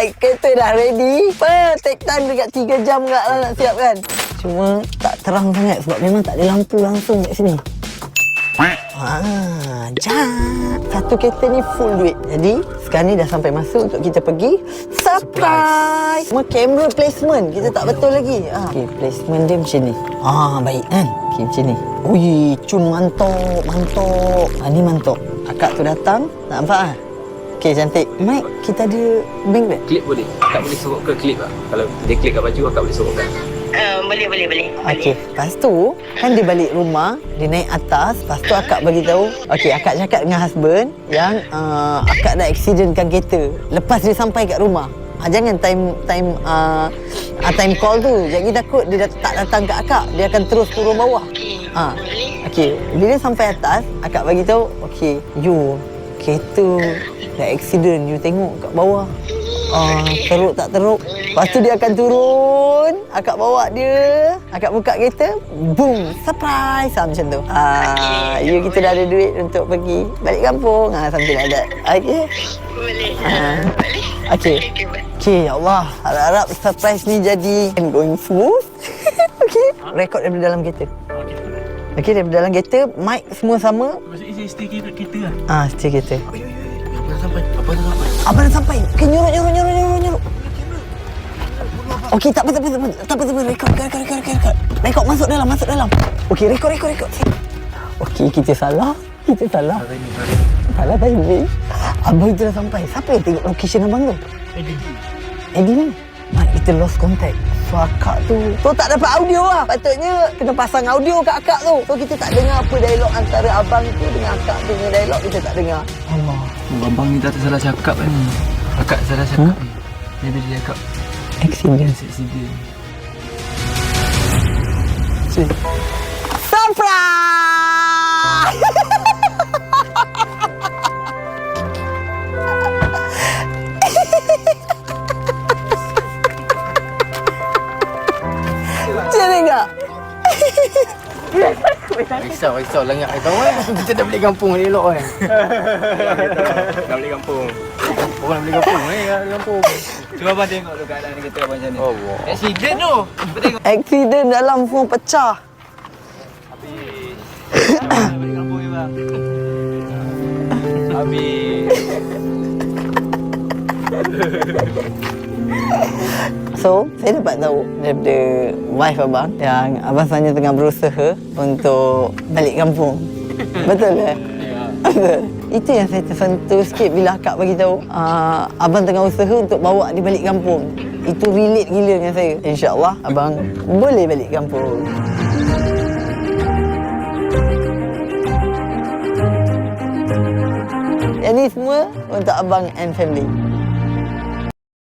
Baik, kereta dah ready. Take time dekat 3 jam kat lah nak siap kan. Cuma tak terang sangat sebab memang tak ada lampu langsung kat sini. Satu kereta ni full duit. Jadi sekarang ni dah sampai masa untuk kita pergi surprise. Semua kamera placement kita tak betul lagi. Okay, placement dia macam ni. Baik kan. Okay, macam ni. Ui, cun mantok. Ni mantok. Akak tu datang, nak nampak kan? Okay, cantik. Mike, kita ada bank bag? Klip boleh. Akak boleh sorok ke klip lah. Kalau dia klip kat baju, akak boleh sorokkan. Boleh. Okey, lepas tu kan dia balik rumah, dia naik atas, lepas tu akak bagi tahu, okey, akak cakap dengan husband yang akak dah accidentkan kereta. Lepas dia sampai kat rumah. Jangan time call tu. Jadi takut dia tak datang kat akak, dia akan terus turun bawah. Okey, bila sampai atas, akak bagi tahu, okey, you kereta dah accident, you tengok kat bawah. Teruk tak teruk. Lepas tu dia akan turun, akak bawa dia, akak buka kereta, boom, surprise, macam tu. You kita dah ada duit untuk pergi balik kampung, something like that. Okay. Boleh. Okay, ya Allah, harap-harap surprise ni jadi going smooth. Okay, rekod daripada dalam kereta. Okay, daripada dalam kereta, mic semua sama. Maksudnya stay kereta lah? Stay kereta. Apa dah sampai? Okay, nyurut. Okey, tak apa. Rekod masuk dalam. Okey, rekod. Okey, kita salah. Salah timing. Abang tu dah sampai. Siapa yang tengok location abang tu? Eddie ni? Mak, kita lost contact. So, akak tu tak dapat audio lah. Patutnya kena pasang audio kat akak tu. So, kita tak dengar apa dialog antara abang tu dengan akak tu punya dialog. Kita tak dengar. Allah. Abang ni tak salah cakap kan ni. Akak salah cakap ni. Dia bila dia cakap Accident. Surprise! Macam tak? Risau langit air kawan. Kita dah balik kampung ni elok kan. dah balik kampung. Orang nak balik kampung ni, balik kampung. Cuba abang tengok tu keadaan kereta abang macam ni. Allah. Accident tu. Cuba tengok. Accident dalam semua pecah. Habis. Balik kampung ni bang. Habis. So, saya dapat tahu daripada wife abang yang abang sebenarnya tengah berusaha untuk balik kampung. Betul ke? Ya. Betul. Itu yang saya tersentuh sikit bila akak bagi tahu abang tengah usaha untuk bawa dia balik kampung. Itu relate gila dengan saya. InsyaAllah abang boleh balik kampung. Yang ni semua untuk abang and family.